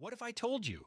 What if I told you?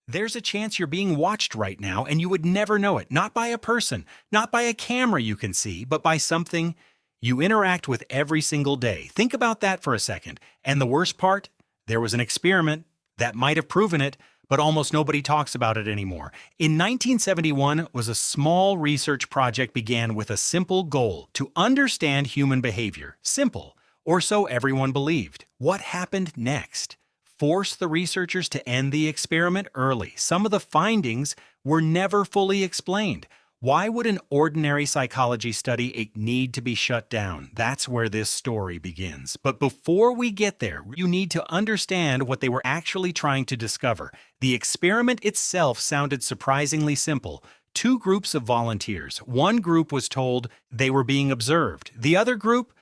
There's a chance you're being watched right now and you would never know it. Not by a person, not by a camera you can see, but by something you interact with every single day. Think about that for a second. And the worst part? There was an experiment that might have proven it, but almost nobody talks about it anymore. In 1971 was a small research project began with a simple goal to understand human behavior. Simple, or so everyone believed. What happened next? Forced the researchers to end the experiment early. Some of the findings were never fully explained. Why would an ordinary psychology study need to be shut down? That's where this story begins. But before we get there, you need to understand what they were actually trying to discover. The experiment itself sounded surprisingly simple. Two groups of volunteers. One group was told they were being observed. The other group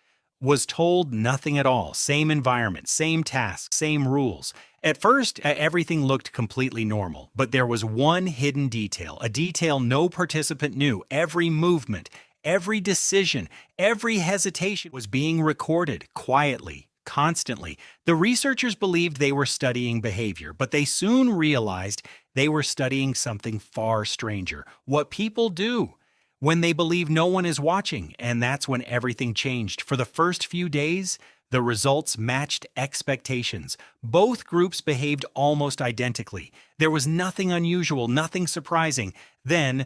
was told nothing at all. Same environment, same tasks, same rules. At first, everything looked completely normal, but there was one hidden detail, a detail no participant knew. Every movement, every decision, every hesitation was being recorded quietly, constantly. The researchers believed they were studying behavior, but they soon realized they were studying something far stranger, what people do when they believe no one is watching, and that's when everything changed. For the first few days, the results matched expectations. Both groups behaved almost identically. There was nothing unusual, nothing surprising. Then,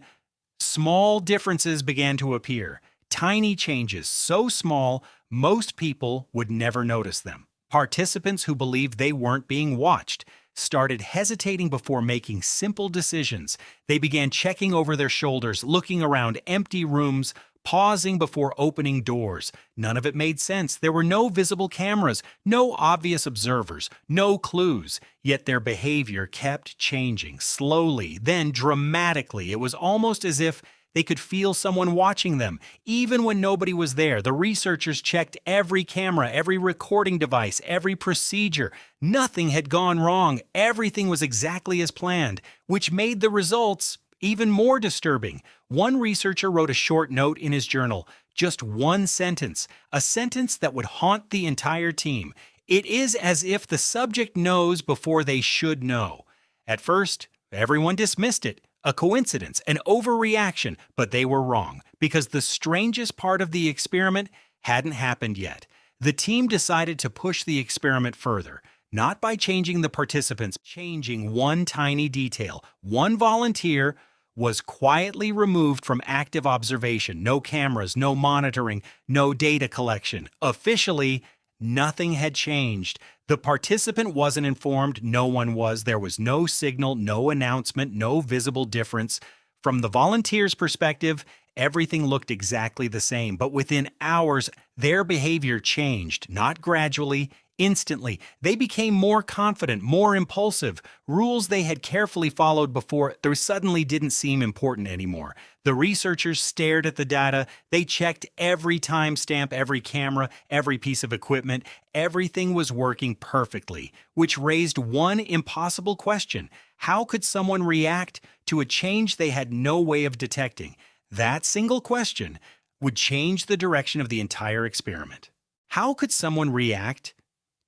small differences began to appear. Tiny changes, so small, most people would never notice them. Participants who believed they weren't being watched started hesitating before making simple decisions. They began checking over their shoulders, looking around empty rooms, pausing before opening doors. None of it made sense. There were no visible cameras, no obvious observers, no clues. Yet their behavior kept changing, slowly, then dramatically. It was almost as if they could feel someone watching them. Even when nobody was there, the researchers checked every camera, every recording device, every procedure. Nothing had gone wrong. Everything was exactly as planned, which made the results even more disturbing. One researcher wrote a short note in his journal, just one sentence, a sentence that would haunt the entire team. It is as if the subject knows before they should know. At first, everyone dismissed it. A coincidence, an overreaction, but they were wrong, because the strangest part of the experiment hadn't happened yet. The team decided to push the experiment further, not by changing the participants, changing one tiny detail. One volunteer was quietly removed from active observation. No cameras, no monitoring, no data collection. Officially, nothing had changed. The participant wasn't informed, no one was. There was no signal, no announcement, no visible difference. From the volunteers' perspective, everything looked exactly the same, but within hours, their behavior changed, not gradually, instantly. They became more confident, more impulsive. Rules they had carefully followed before, they suddenly didn't seem important anymore. The researchers stared at the data. They checked every timestamp, every camera, every piece of equipment. Everything was working perfectly, which raised one impossible question. How could someone react to a change they had no way of detecting? That single question would change the direction of the entire experiment. How could someone react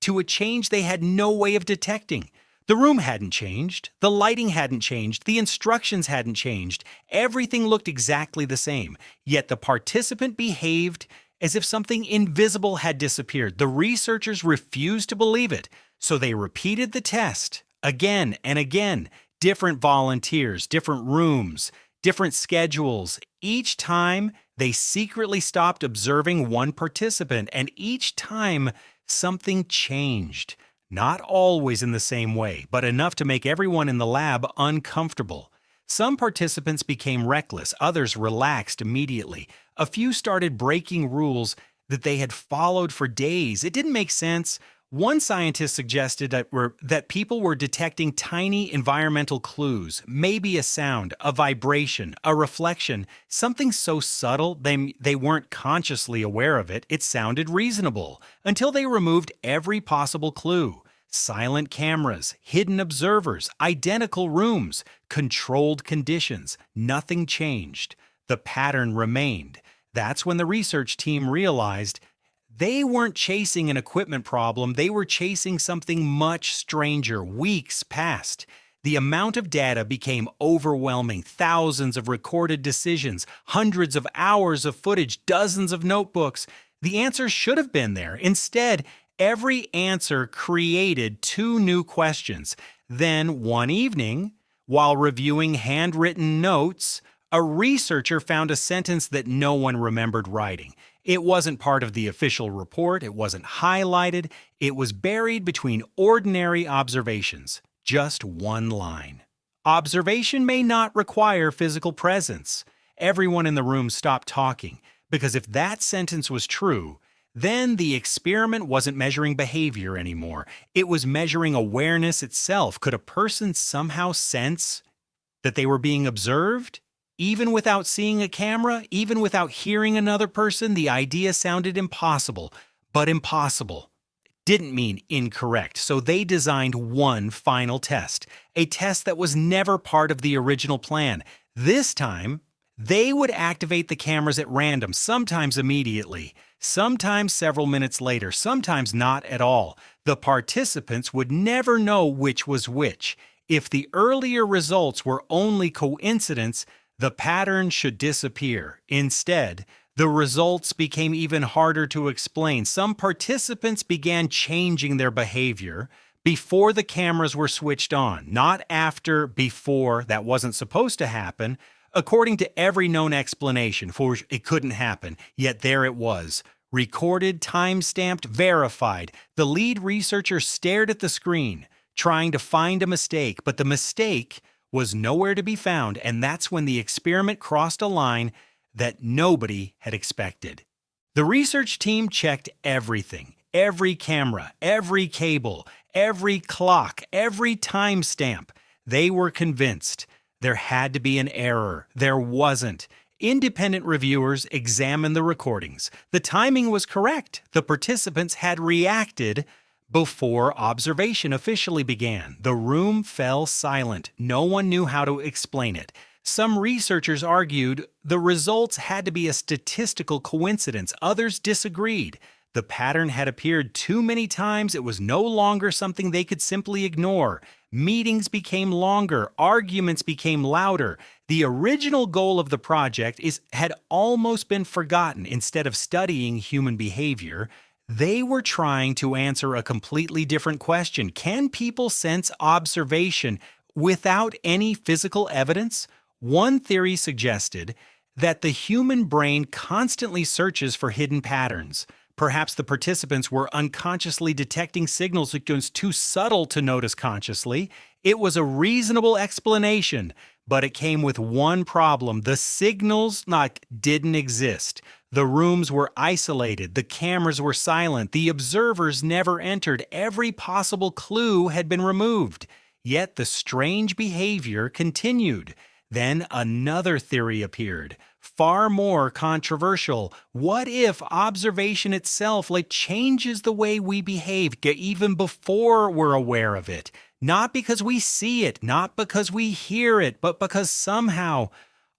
to a change they had no way of detecting? The room hadn't changed, the lighting hadn't changed, the instructions hadn't changed. Everything looked exactly the same, yet the participant behaved as if something invisible had disappeared. The researchers refused to believe it, so they repeated the test again and again. Different volunteers, different rooms, different schedules. Each time, they secretly stopped observing one participant, and each time, something changed. Not always in the same way, but enough to make everyone in the lab uncomfortable. Some participants became reckless, others relaxed immediately. A few started breaking rules that they had followed for days. It didn't make sense. One scientist suggested that people were detecting tiny environmental clues, maybe a sound, a vibration, a reflection, something so subtle they weren't consciously aware of it. It sounded reasonable until they removed every possible clue. Silent cameras, hidden observers, identical rooms, controlled conditions. Nothing changed. The pattern remained. That's when the research team realized They weren't chasing an equipment problem, they were chasing something much stranger. Weeks passed. The amount of data became overwhelming. Thousands of recorded decisions, hundreds of hours of footage, dozens of notebooks. The answers should have been there. Instead, every answer created two new questions. Then, one evening, while reviewing handwritten notes, a researcher found a sentence that no one remembered writing. It wasn't part of the official report, it wasn't highlighted, it was buried between ordinary observations. Just one line. Observation may not require physical presence. Everyone in the room stopped talking, because if that sentence was true, then the experiment wasn't measuring behavior anymore. It was measuring awareness itself. Could a person somehow sense that they were being observed? Even without seeing a camera, even without hearing another person, the idea sounded impossible. But impossible didn't mean incorrect, so they designed one final test, a test that was never part of the original plan. This time, they would activate the cameras at random, sometimes immediately, sometimes several minutes later, sometimes not at all. The participants would never know which was which. If the earlier results were only coincidence, the pattern should disappear. Instead, the results became even harder to explain. Some participants began changing their behavior before the cameras were switched on, not after, before. That wasn't supposed to happen, according to every known explanation, for it couldn't happen. Yet there it was. Recorded, time-stamped, verified. The lead researcher stared at the screen, trying to find a mistake, but the mistake was nowhere to be found, and that's when the experiment crossed a line that nobody had expected. The research team checked everything, every camera, every cable, every clock, every timestamp. They were convinced there had to be an error. There wasn't. Independent reviewers examined the recordings. The timing was correct. The participants had reacted before observation officially began. The room fell silent. No one knew how to explain it. Some researchers argued the results had to be a statistical coincidence. Others disagreed. The pattern had appeared too many times. It was no longer something they could simply ignore. Meetings became longer. Arguments became louder. The original goal of the project had almost been forgotten. Instead of studying human behavior, they were trying to answer a completely different question. Can people sense observation without any physical evidence? One theory suggested that the human brain constantly searches for hidden patterns. Perhaps the participants were unconsciously detecting signals that were too subtle to notice consciously. It was a reasonable explanation, but it came with one problem. The signals didn't exist. The rooms were isolated. The cameras were silent. The observers never entered. Every possible clue had been removed. Yet the strange behavior continued. Then another theory appeared, far more controversial. What if observation itself changes the way we behave even before we're aware of it? Not because we see it, not because we hear it, but because somehow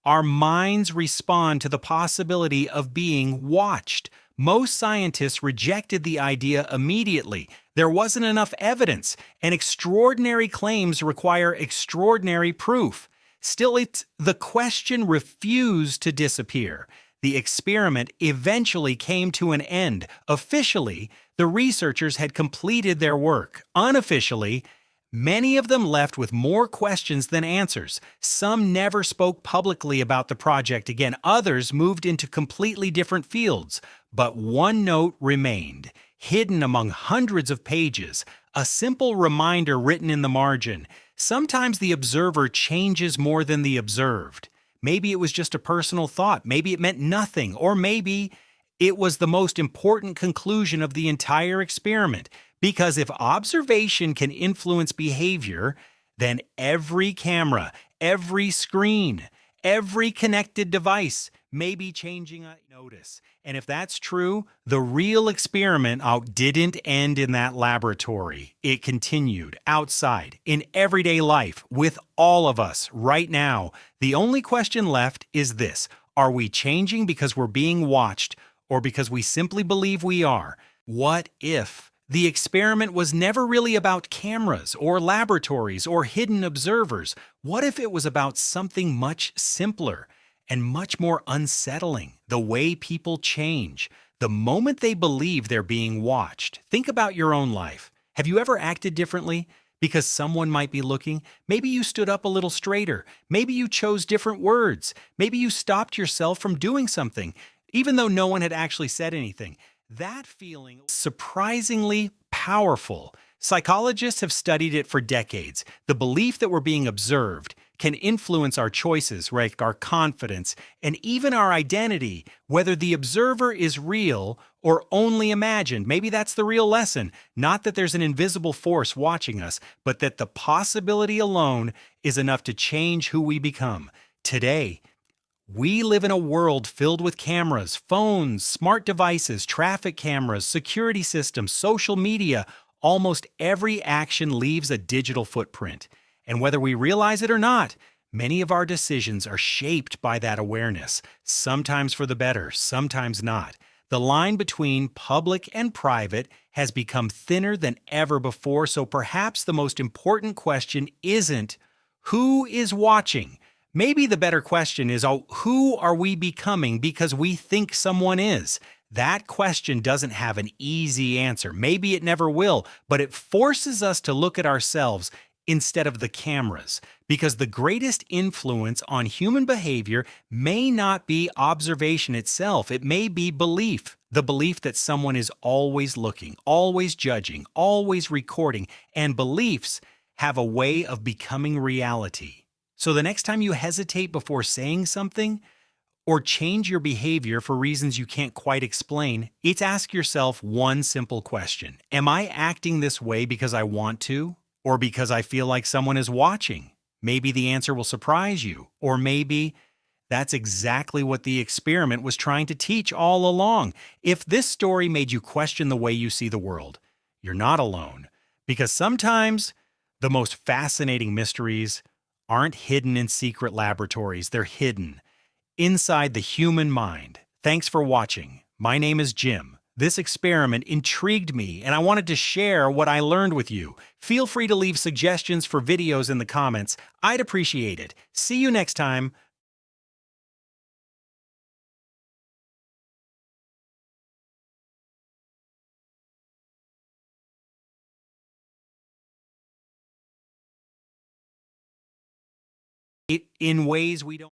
our minds respond to the possibility of being watched. Most scientists rejected the idea immediately. There wasn't enough evidence, and extraordinary claims require extraordinary proof. Still, the question refused to disappear. The experiment eventually came to an end. Officially, the researchers had completed their work. Unofficially, many of them left with more questions than answers. Some never spoke publicly about the project again. Others moved into completely different fields. But one note remained, hidden among hundreds of pages, a simple reminder written in the margin. Sometimes the observer changes more than the observed. Maybe it was just a personal thought. Maybe it meant nothing. Or maybe it was the most important conclusion of the entire experiment. Because if observation can influence behavior, then every camera, every screen, every connected device may be changing a notice. And if that's true, the real experiment didn't end in that laboratory. It continued outside, in everyday life, with all of us right now. The only question left is this: are we changing because we're being watched, or because we simply believe we are. What if the experiment was never really about cameras or laboratories or hidden observers? What if it was about something much simpler and much more unsettling? The way people change. The moment they believe they're being watched. Think about your own life. Have you ever acted differently? Because someone might be looking. Maybe you stood up a little straighter. Maybe you chose different words. Maybe you stopped yourself from doing something, even though no one had actually said anything. That feeling is surprisingly powerful. Psychologists have studied it for decades. The belief that we're being observed can influence our choices, like our confidence, and even our identity, whether the observer is real or only imagined. Maybe that's the real lesson. Not that there's an invisible force watching us, but that the possibility alone is enough to change who we become. Today, we live in a world filled with cameras, phones, smart devices, traffic cameras, security systems, social media. Almost every action leaves a digital footprint. And whether we realize it or not, many of our decisions are shaped by that awareness, sometimes for the better, sometimes not. The line between public and private has become thinner than ever before, so perhaps the most important question isn't who is watching. Maybe the better question is, oh, who are we becoming because we think someone is? That question doesn't have an easy answer. Maybe it never will, but it forces us to look at ourselves instead of the cameras, because the greatest influence on human behavior may not be observation itself. It may be belief. The belief that someone is always looking, always judging, always recording, and beliefs have a way of becoming reality. So the next time you hesitate before saying something or change your behavior for reasons you can't quite explain, it's ask yourself one simple question. Am I acting this way because I want to or because I feel like someone is watching? Maybe the answer will surprise you, or maybe that's exactly what the experiment was trying to teach all along. If this story made you question the way you see the world, you're not alone, because sometimes the most fascinating mysteries aren't hidden in secret laboratories. They're hidden inside the human mind. Thanks for watching. My name is Jim. This experiment intrigued me, and I wanted to share what I learned with you. Feel free to leave suggestions for videos in the comments. I'd appreciate it. See you next time. In ways we don't